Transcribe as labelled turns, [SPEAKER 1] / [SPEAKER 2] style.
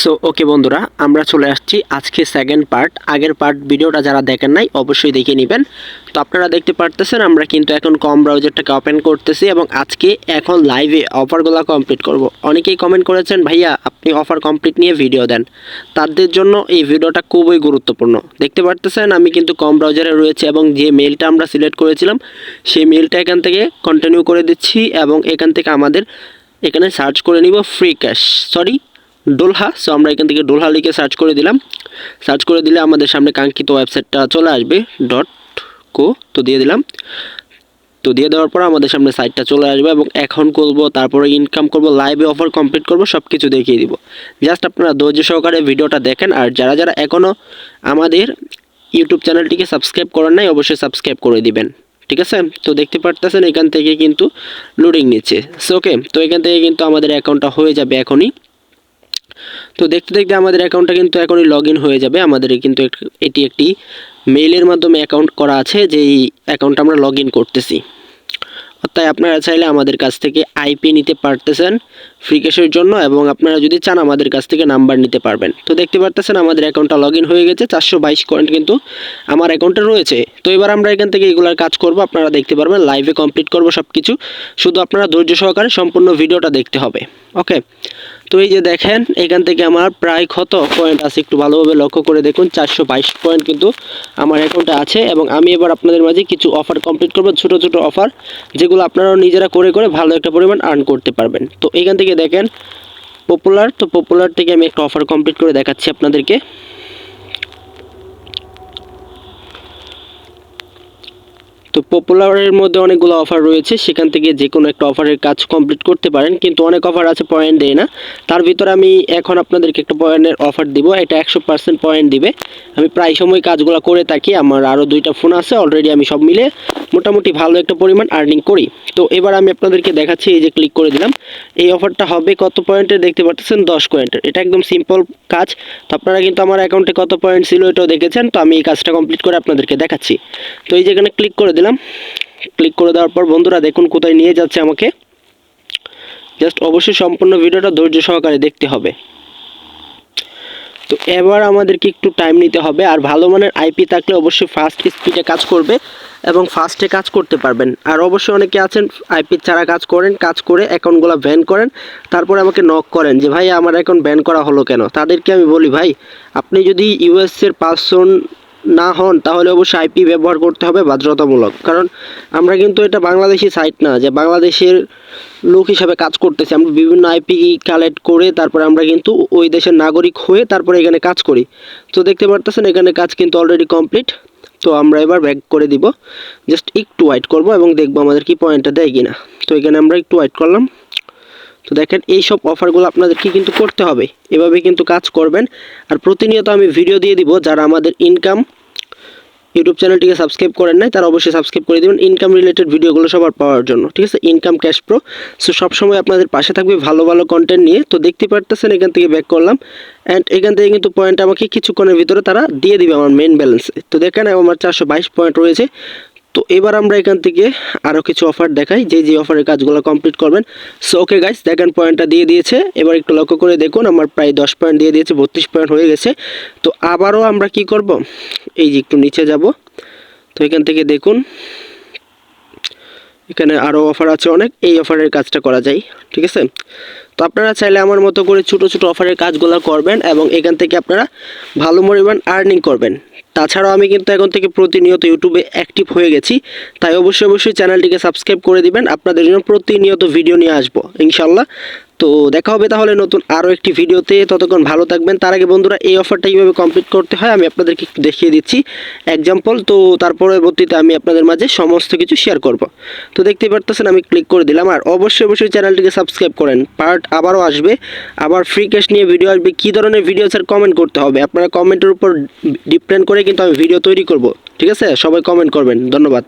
[SPEAKER 1] So okay বন্ধুরা, আমরা চলে আসছি আজকে সেকেন্ড পার্ট। আগের পার্ট ভিডিওটা যারা দেখেন নাই অবশ্যই দেখে নেবেন। তো আপনারা দেখতে পারতেছেন আমরা কিন্তু এখন কম ব্রাউজারটাকে ওপেন করতেছি এবং আজকে এখন লাইভে অফারগুলো কমপ্লিট করব। অনেকেই কমেন্ট করেছেন ভাইয়া আপনি অফার কমপ্লিট নিয়ে ভিডিও দেন, তাদের জন্য এই ভিডিওটা খুবই গুরুত্বপূর্ণ। দেখতে পারতেছেন আমি কিন্তু কম ব্রাউজারে রয়েছে এবং যে মেলটা আমরা সিলেক্ট করেছিলাম সেই মেলটা এখান থেকে কন্টিনিউ করে দিচ্ছি এবং এখান থেকে আমাদের এখানে সার্চ করে নিব ফ্রি ক্যাশ ডোলহা। সো আমরা এখান থেকে ডোলহা লিখে সার্চ করে দিলাম। সার্চ করে দিলে আমাদের সামনে কাঙ্ক্ষিত ওয়েবসাইটটা চলে আসবে .co। তো দিয়ে দিলাম। তো দিয়ে দেওয়ার পর আমাদের সামনে সাইটটা চলে আসবে এবং এখন করবো, তারপরে ইনকাম করব, লাইভে অফার কমপ্লিট করব, সব কিছু দেখিয়ে দিব। জাস্ট আপনারা ধৈর্য সহকারে ভিডিওটা দেখেন। আর যারা যারা এখনও আমাদের ইউটিউব চ্যানেলটিকে সাবস্ক্রাইব করেন নাই অবশ্যই সাবস্ক্রাইব করে দিবেন, ঠিক আছে। তো দেখতে পারতেছেন এখান থেকে কিন্তু লোডিং নিচ্ছে। সো ওকে, তো এখান থেকে কিন্তু আমাদের অ্যাকাউন্টটা হয়ে যাবে এখনই। তো দেখতে দেখতে আমাদের অ্যাকাউন্টটা কিন্তু এখনই লগ ইন হয়ে যাবে। আমাদের কিন্তু এটি একটি মেইলের মাধ্যমে অ্যাকাউন্ট করা আছে, যেই অ্যাকাউন্টটা আমরা লগ ইন করতেছি। তাই আপনারা চাইলে আমাদের কাছ থেকে আইপি নিতে পারতেছেন ফ্রি ক্যাশের জন্য এবং আপনারা যদি চান আমাদের কাছ থেকে নাম্বার নিতে পারবেন। তো দেখতে পারতেছেন আমাদের অ্যাকাউন্টটা লগ ইন হয়ে গেছে। 422 কয়েন কিন্তু আমার অ্যাকাউন্টে রয়েছে। তো এবার আমরা এখান থেকে এগুলার কাজ করব, আপনারা দেখতে পারবেন, লাইভে কমপ্লিট করব সব কিছু। শুধু আপনারা ধৈর্য সহকারে সম্পূর্ণ ভিডিওটা দেখতে হবে। ওকে, তো এই যে দেখেন এখান থেকে আমার প্রায় কত পয়েন্ট আছে একটু ভালোভাবে লক্ষ্য করে দেখুন। 422 পয়েন্ট কিন্তু আমার অ্যাকাউন্টে আছে এবং আমি এবার আপনাদের মাঝে কিছু অফার কমপ্লিট করব, ছোট ছোট অফার, যেগুলো আপনারাও নিজেরা করে করে ভালো একটা পরিমাণ আর্ন করতে পারবেন। তো এখান থেকে দেখেন পপুলার, তো পপুলার থেকে আমি একটা অফার কমপ্লিট করে দেখাচ্ছি আপনাদেরকে। তো পপুলারের মধ্যে অনেকগুলো অফার রয়েছে, সেখান থেকে যে কোনো একটা অফারের কাজ কমপ্লিট করতে পারেন, কিন্তু অনেক অফার আছে পয়েন্ট দেয় না। তার ভিতরে আমি এখন আপনাদেরকে একটা পয়েন্টের অফার দিব, এটা 100% পয়েন্ট দিবে। আমি প্রায় সময় কাজগুলো করে থাকি, আমার আরও 2টা ফোন আছে অলরেডি, আমি সব মিলে মোটামুটি ভালো একটা পরিমাণ আর্নিং করি। তো এবার আমি আপনাদেরকে দেখাচ্ছি, এই যে ক্লিক করে দিলাম। এই অফারটা হবে কত পয়েন্টের দেখতে পাচ্ছেন, 10 পয়েন্টের। এটা একদম সিম্পল কাজ। তো আপনারা কিন্তু আমার অ্যাকাউন্টে কত পয়েন্ট ছিল এটাও দেখেছেন। তো আমি এই কাজটা কমপ্লিট করে আপনাদেরকে দেখাচ্ছি। তো এই যেখানে ক্লিক করে দিলাম। ক্লিক করে দেওয়ার পর বন্ধুরা দেখুন কোথায় নিয়ে যাচ্ছে আমাকে। জাস্ট অবশ্যই সম্পূর্ণ ভিডিওটা ধৈর্য সহকারে দেখতে হবে। তো এবার আমাদেরকে একটু টাইম নিতে হবে। আর ভালো মানের আইপি থাকলে অবশ্যই ফাস্ট স্পিডে কাজ করবে এবং ফাস্টে কাজ করতে পারবেন। আর অবশ্যই অনেকে আছেন আইপি ছাড়া কাজ করেন, কাজ করে অ্যাকাউন্টগুলো ব্যান করেন, তারপরে আমাকে নক করেন যে ভাই আমার অ্যাকাউন্ট ব্যান করা হলো কেন। তাদেরকে আমি বলি ভাই, আপনি যদি ইউএসের পার্সন না হন তাহলে অবশ্যই আইপি ব্যবহার করতে হবে বাধ্যতামূলক। কারণ আমরা কিন্তু এটা বাংলাদেশি সাইট না যে বাংলাদেশের লোক হিসাবে কাজ করতেছি। আমরা বিভিন্ন আইপি কালেক্ট করে তারপরে আমরা কিন্তু ওই দেশের নাগরিক হয়ে তারপরে এখানে কাজ করি। তো দেখতে পারতেছেন এখানে কাজ কিন্তু অলরেডি কমপ্লিট। তো আমরা এবার ব্যাক করে দিব, জাস্ট একটু ওয়েট করব এবং দেখব আমাদের কি পয়েন্টটা দেয় কিনা। তো এখানে আমরা একটু ওয়েট করলাম। তো দেখেন এই সব অফারগুলো আপনাদেরকে কিন্তু করতে হবে, এভাবে কিন্তু কাজ করবেন। আর প্রতিনিয়ত আমি ভিডিও দিয়ে দিব, যারা আমাদের ইনকাম ইউটিউব চ্যানেলটিকে সাবস্ক্রাইব করেন নাই তারা অবশ্যই সাবস্ক্রাইব করে দেবেন ইনকাম রিলেটেড ভিডিওগুলো সবার পাওয়ার জন্য, ঠিক আছে। Income cash pro. সো সবসময় আপনাদের পাশে থাকবে ভালো ভালো কন্টেন্ট নিয়ে। তো দেখতে পারতেছেন এখান থেকে ব্যাক করলাম অ্যান্ড এখান থেকে কিন্তু পয়েন্ট আমাকে কিছুক্ষণের ভিতরে তারা দিয়ে দিবে আমার মেন ব্যালেন্সে। তো দেখেন আমার 422 পয়েন্ট রয়েছে। তো এবার আমরা এখান থেকে আরও কিছু অফার দেখাই, যে অফারের কাজগুলো কমপ্লিট করবেন। সো ওকে গাইস, দেখেন পয়েন্টটা দিয়ে দিয়েছে। এবার একটু লক্ষ্য করে দেখুন আমার প্রায় 10 পয়েন্ট দিয়ে দিয়েছে, 32 পয়েন্ট হয়ে গেছে। তো আবারও আমরা কি করব, এই যে একটু নিচে যাব। তো এখান থেকে দেখুন এখানে আরও অফার আছে অনেক, এই অফারের কাজটা করা যায়, ঠিক আছে। তো আপনারা চাইলে আমার মতো করে ছোটো ছোটো অফারের কাজগুলো করবেন এবং এখান থেকে আপনারা ভালো পরিমাণ আর্নিং করবেন। তাছাড়াও আমি কিন্তু এখন থেকে প্রতিনিয়ত ইউটিউবে অ্যাক্টিভ হয়ে গেছি, তাই অবশ্যই চ্যানেলটিকে সাবস্ক্রাইব করে দিবেন। আপনাদের জন্য প্রতিনিয়ত ভিডিও নিয়ে আসবো ইনশাল্লাহ। তো দেখা হবে তাহলে নতুন আরও একটি ভিডিওতে, ততক্ষণ ভালো থাকবেন। তার আগে বন্ধুরা এই অফারটা কীভাবে কমপ্লিট করতে হয় আমি আপনাদেরকে একটু দেখিয়ে দিচ্ছি এক্সাম্পল। তো তার পরবর্তীতে আমি আপনাদের মাঝে সমস্ত কিছু শেয়ার করব। তো দেখতে পারতেছেন আমি ক্লিক করে দিলাম। আর অবশ্যই চ্যানেলটিকে সাবস্ক্রাইব করেন, পার্ট আবারও আসবে, আবার ফ্রি ক্যাশ নিয়ে ভিডিও আসবে। কী ধরনের ভিডিও স্যার কমেন্ট করতে হবে, আপনারা কমেন্টের উপর ডিপেন্ড করে কিন্তু আমি ভিডিও তৈরি করব, ঠিক আছে। সবাই কমেন্ট করবেন, ধন্যবাদ।